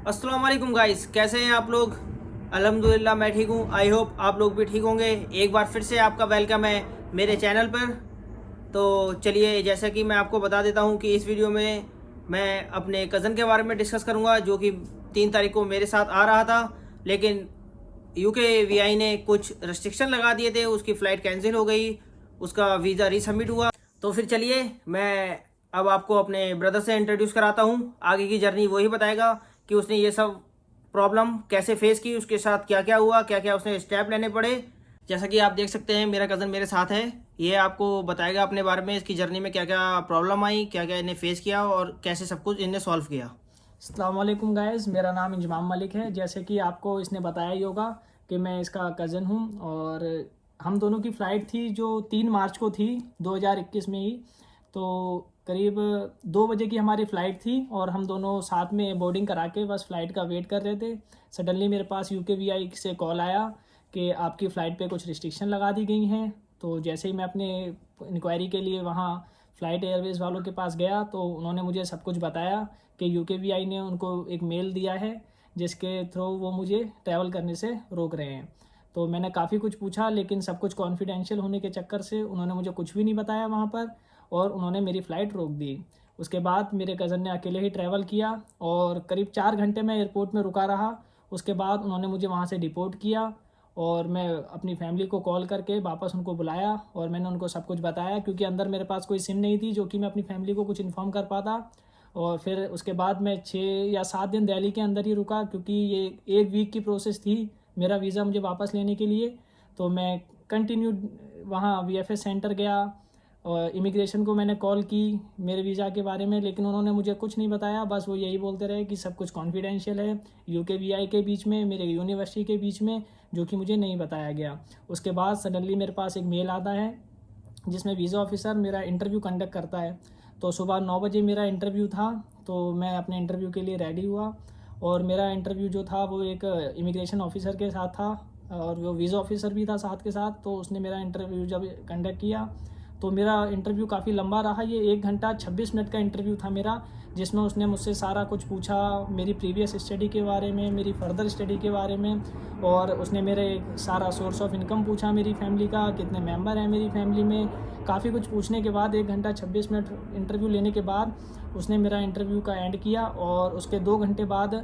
अस्सलाम वालेकुम गाइस, कैसे हैं आप लोग। अल्हम्दुलिल्लाह मैं ठीक हूँ। आई होप आप लोग भी ठीक होंगे। एक बार फिर से आपका वेलकम है मेरे चैनल पर। तो चलिए, जैसा कि मैं आपको बता देता हूँ कि इस वीडियो में मैं अपने कज़न के बारे में डिस्कस करूँगा, जो कि 3 तारीख को मेरे साथ आ रहा था, लेकिन यूके वीआई ने कुछ रेस्ट्रिक्शन लगा दिए थे, उसकी फ़्लाइट कैंसिल हो गई, उसका वीज़ा रीसबमिट हुआ। तो फिर चलिए, मैं अब आपको अपने ब्रदर से इंट्रोड्यूस कराता हूँ। आगे की जर्नी वही बताएगा कि उसने ये सब प्रॉब्लम कैसे फेस की, उसके साथ क्या क्या हुआ, क्या क्या उसने स्टेप लेने पड़े। जैसा कि आप देख सकते हैं, मेरा कज़न मेरे साथ है। ये आपको बताएगा अपने बारे में, इसकी जर्नी में क्या क्या प्रॉब्लम आई, क्या क्या इन्हें फेस किया और कैसे सब कुछ इन्हें सॉल्व किया। अस्सलाम वालेकुम गाइस, मेरा नाम इंजमाम मलिक है। जैसे कि आपको इसने बताया ही होगा कि मैं इसका कज़न हूँ और हम दोनों की फ़्लाइट थी जो 3 मार्च को थी 2021 में ही। तो करीब 2 बजे की हमारी फ़्लाइट थी और हम दोनों साथ में बोर्डिंग करा के बस फ़्लाइट का वेट कर रहे थे। सडनली मेरे पास यूकेवीआई से कॉल आया कि आपकी फ़्लाइट पे कुछ रिस्ट्रिक्शन लगा दी गई हैं। तो जैसे ही मैं अपने इंक्वायरी के लिए वहाँ फ़्लाइट एयरवेज़ वालों के पास गया तो उन्होंने मुझे सब कुछ बताया कि यूकेवीआई ने उनको एक मेल दिया है जिसके थ्रू वो मुझे ट्रैवल करने से रोक रहे हैं। तो मैंने काफ़ी कुछ पूछा लेकिन सब कुछ कॉन्फिडेंशियल होने के चक्कर से उन्होंने मुझे कुछ भी नहीं बताया वहाँ पर और उन्होंने मेरी फ़्लाइट रोक दी। उसके बाद मेरे कज़न ने अकेले ही ट्रैवल किया और करीब 4 घंटे मैं एयरपोर्ट में रुका रहा। उसके बाद उन्होंने मुझे वहाँ से डिपोर्ट किया और मैं अपनी फैमिली को कॉल करके वापस उनको बुलाया और मैंने उनको सब कुछ बताया, क्योंकि अंदर मेरे पास कोई सिम नहीं थी जो कि मैं अपनी फैमिली को कुछ इन्फॉर्म कर पाता। और फिर उसके बाद मैं 6 या 7 दिन दिल्ली के अंदर ही रुका, क्योंकि ये 1 वीक की प्रोसेस थी मेरा वीज़ा मुझे वापस लेने के लिए। तो मैं कंटिन्यू वहाँ वीएफएस सेंटर गया और इमिग्रेशन को मैंने कॉल की मेरे वीज़ा के बारे में, लेकिन उन्होंने मुझे कुछ नहीं बताया। बस वो यही बोलते रहे कि सब कुछ कॉन्फिडेंशियल है यूकेवीआई के बीच में, मेरे यूनिवर्सिटी के बीच में, जो कि मुझे नहीं बताया गया। उसके बाद सडनली मेरे पास एक मेल आता है जिसमें वीज़ा ऑफिसर मेरा इंटरव्यू कंडक्ट करता है। तो सुबह 9 बजे मेरा इंटरव्यू था। तो मैं अपने इंटरव्यू के लिए रेडी हुआ और मेरा इंटरव्यू जो था वो एक इमिग्रेशन ऑफिसर के साथ था और वो वीज़ा ऑफिसर भी था साथ के साथ। तो उसने मेरा इंटरव्यू जब कंडक्ट किया तो मेरा इंटरव्यू काफ़ी लंबा रहा। ये 1 घंटा 26 मिनट का इंटरव्यू था मेरा, जिसमें उसने मुझसे सारा कुछ पूछा, मेरी प्रीवियस स्टडी के बारे में, मेरी फर्दर स्टडी के बारे में, और उसने मेरे सारा सोर्स ऑफ इनकम पूछा, मेरी फैमिली का कितने मेंबर हैं मेरी फैमिली में। काफ़ी कुछ पूछने के बाद 1 घंटा 26 मिनट इंटरव्यू लेने के बाद उसने मेरा इंटरव्यू का एंड किया और उसके 2 घंटे बाद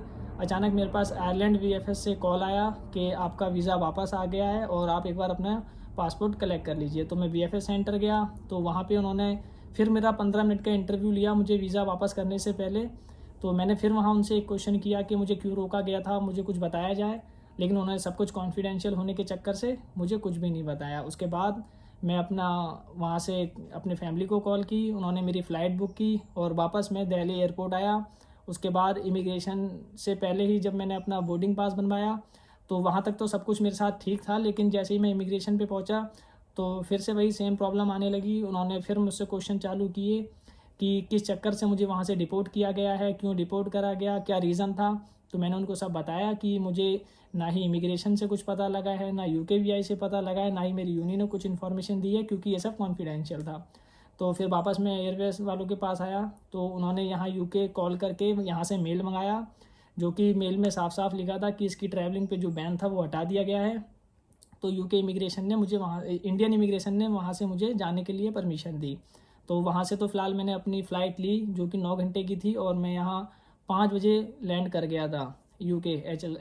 अचानक मेरे पास आयरलैंड वीएफएस से कॉल आया कि आपका वीज़ा वापस आ गया है और आप एक बार अपना पासपोर्ट कलेक्ट कर लीजिए। तो मैं वीएफएस सेंटर गया तो वहाँ पे उन्होंने फिर मेरा 15 मिनट का इंटरव्यू लिया मुझे वीज़ा वापस करने से पहले। तो मैंने फिर वहाँ उनसे एक क्वेश्चन किया कि मुझे क्यों रोका गया था, मुझे कुछ बताया जाए, लेकिन उन्होंने सब कुछ कॉन्फिडेंशियल होने के चक्कर से मुझे कुछ भी नहीं बताया। उसके बाद मैं अपना वहाँ से अपने फैमिली को कॉल की, उन्होंने मेरी फ़्लाइट बुक की और वापस मैं दिल्ली एयरपोर्ट आया। उसके बाद इमिग्रेशन से पहले ही जब मैंने अपना बोर्डिंग पास बनवाया तो वहाँ तक तो सब कुछ मेरे साथ ठीक था, लेकिन जैसे ही मैं इमिग्रेशन पे पहुँचा तो फिर से वही सेम प्रॉब्लम आने लगी। उन्होंने फिर मुझसे क्वेश्चन चालू किए कि किस चक्कर से मुझे वहाँ से डिपोर्ट किया गया है, क्यों डिपोर्ट करा गया, क्या रीज़न था। तो मैंने उनको सब बताया कि मुझे ना ही इमिग्रेशन से कुछ पता लगा है, ना यूकेवीआई से पता लगा है, ना ही मेरी यूनियन ने कुछ इन्फॉर्मेशन दी है, क्योंकि ये सब कॉन्फिडेंशियल था। तो फिर वापस मैं एयरवेज वालों के पास आया तो उन्होंने यहाँ यूके कॉल करके यहाँ से मेल मंगाया, जो कि मेल में साफ साफ लिखा था कि इसकी ट्रैवलिंग पे जो बैन था वो हटा दिया गया है। तो यूके इमिग्रेशन ने मुझे वहाँ इंडियन इमिग्रेशन ने वहाँ से मुझे जाने के लिए परमिशन दी। तो वहाँ से तो फ़िलहाल मैंने अपनी फ़्लाइट ली जो कि 9 घंटे की थी और मैं यहाँ 5 बजे लैंड कर गया था यूके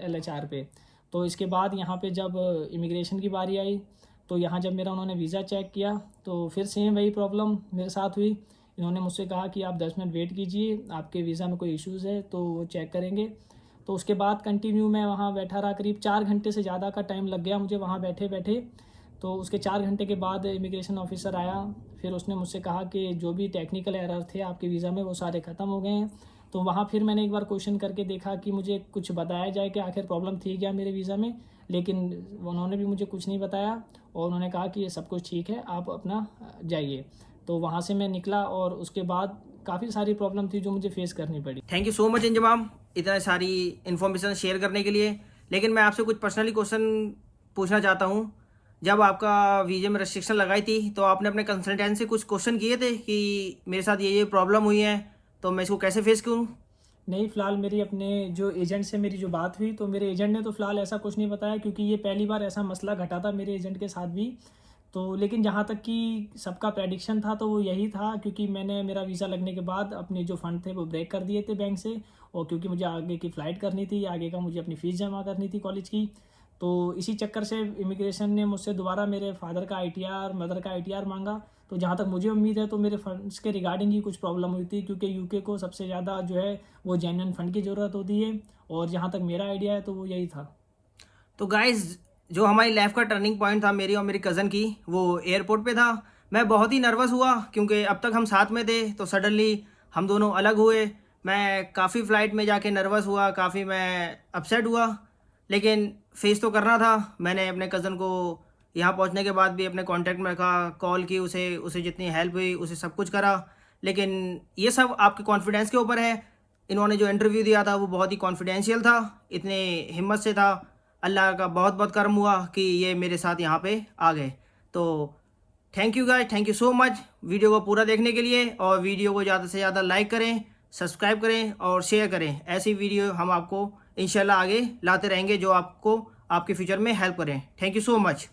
LHR पे। तो इसके बाद यहाँ पे जब इमिग्रेशन की बारी आई तो यहाँ जब मेरा उन्होंने वीज़ा चेक किया तो फिर सेम वही प्रॉब्लम मेरे साथ हुई। इन्होंने मुझसे कहा कि आप 10 मिनट वेट कीजिए, आपके वीज़ा में कोई इश्यूज़ है तो वो चेक करेंगे। तो उसके बाद कंटिन्यू मैं वहाँ बैठा रहा, करीब 4 घंटे से ज़्यादा का टाइम लग गया मुझे वहाँ बैठे बैठे। तो उसके 4 घंटे के बाद इमिग्रेशन ऑफिसर आया, फिर उसने मुझसे कहा कि जो भी टेक्निकल एरर थे आपके वीज़ा में वो सारे ख़त्म हो गए हैं। तो वहाँ फिर मैंने एक बार क्वेश्चन करके देखा कि मुझे कुछ बताया जाए कि आखिर प्रॉब्लम थी क्या मेरे वीज़ा में, लेकिन उन्होंने भी मुझे कुछ नहीं बताया और उन्होंने कहा कि ये सब कुछ ठीक है, आप अपना जाइए। तो वहाँ से मैं निकला और उसके बाद काफ़ी सारी प्रॉब्लम थी जो मुझे फेस करनी पड़ी। Thank you so much Inzamam, इतना सारी इन्फॉर्मेशन शेयर करने के लिए। लेकिन मैं आपसे कुछ पर्सनली क्वेश्चन पूछना चाहता हूँ। जब आपका वीज़े में रेस्ट्रिक्शन लगाई थी तो आपने अपने कंसल्टेंट से कुछ क्वेश्चन किए थे कि मेरे साथ ये प्रॉब्लम हुई है तो मैं इसको कैसे फेस करूँ। नहीं, फ़िलहाल मेरी अपने जो एजेंट से मेरी जो बात हुई, तो मेरे एजेंट ने तो फ़िलहाल ऐसा कुछ नहीं बताया, क्योंकि ये पहली बार ऐसा मसला घटा था मेरे एजेंट के साथ भी। तो लेकिन जहाँ तक कि सबका प्रेडिक्शन था तो वो यही था, क्योंकि मैंने मेरा वीज़ा लगने के बाद अपने जो फ़ंड थे वो ब्रेक कर दिए थे बैंक से, और क्योंकि मुझे आगे की फ़्लाइट करनी थी, आगे का मुझे अपनी फ़ीस जमा करनी थी कॉलेज की। तो इसी चक्कर से इमिग्रेशन ने मुझसे दोबारा मेरे फादर का आईटीआर, मदर का आईटीआर मांगा। तो जहाँ तक मुझे उम्मीद है तो मेरे फंड्स के रिगार्डिंग ही कुछ प्रॉब्लम हुई थी, क्योंकि यूके को सबसे ज़्यादा जो है वो जेन्युइन फंड की ज़रूरत होती है, और जहाँ तक मेरा आइडिया है तो वो यही था। तो गाइज, जो हमारी लाइफ का टर्निंग पॉइंट था मेरी और मेरी कज़न की, वो एयरपोर्ट पे था। मैं बहुत ही नर्वस हुआ क्योंकि अब तक हम साथ में थे, तो सडनली हम दोनों अलग हुए। मैं काफ़ी फ़्लाइट में जाके नर्वस हुआ, काफ़ी मैं अपसेट हुआ, लेकिन फेस तो करना था। मैंने अपने कज़न को यहाँ पहुँचने के बाद भी अपने कांटेक्ट में रखा, कॉल की उसे, उसे जितनी हेल्प हुई उसे सब कुछ करा। लेकिन ये सब आपके कॉन्फिडेंस के ऊपर है। इन्होंने जो इंटरव्यू दिया था वो बहुत ही कॉन्फिडेंशियल था, इतने हिम्मत से था। अल्लाह का बहुत बहुत करम हुआ कि ये मेरे साथ यहाँ पे आ गए। तो thank you guys, thank you so much video को पूरा देखने के लिए, और वीडियो को ज़्यादा से ज़्यादा लाइक करें, सब्सक्राइब करें और शेयर करें। ऐसी वीडियो हम आपको इंशाल्लाह आगे लाते रहेंगे जो आपको आपके फ्यूचर में हेल्प करें। Thank you so much.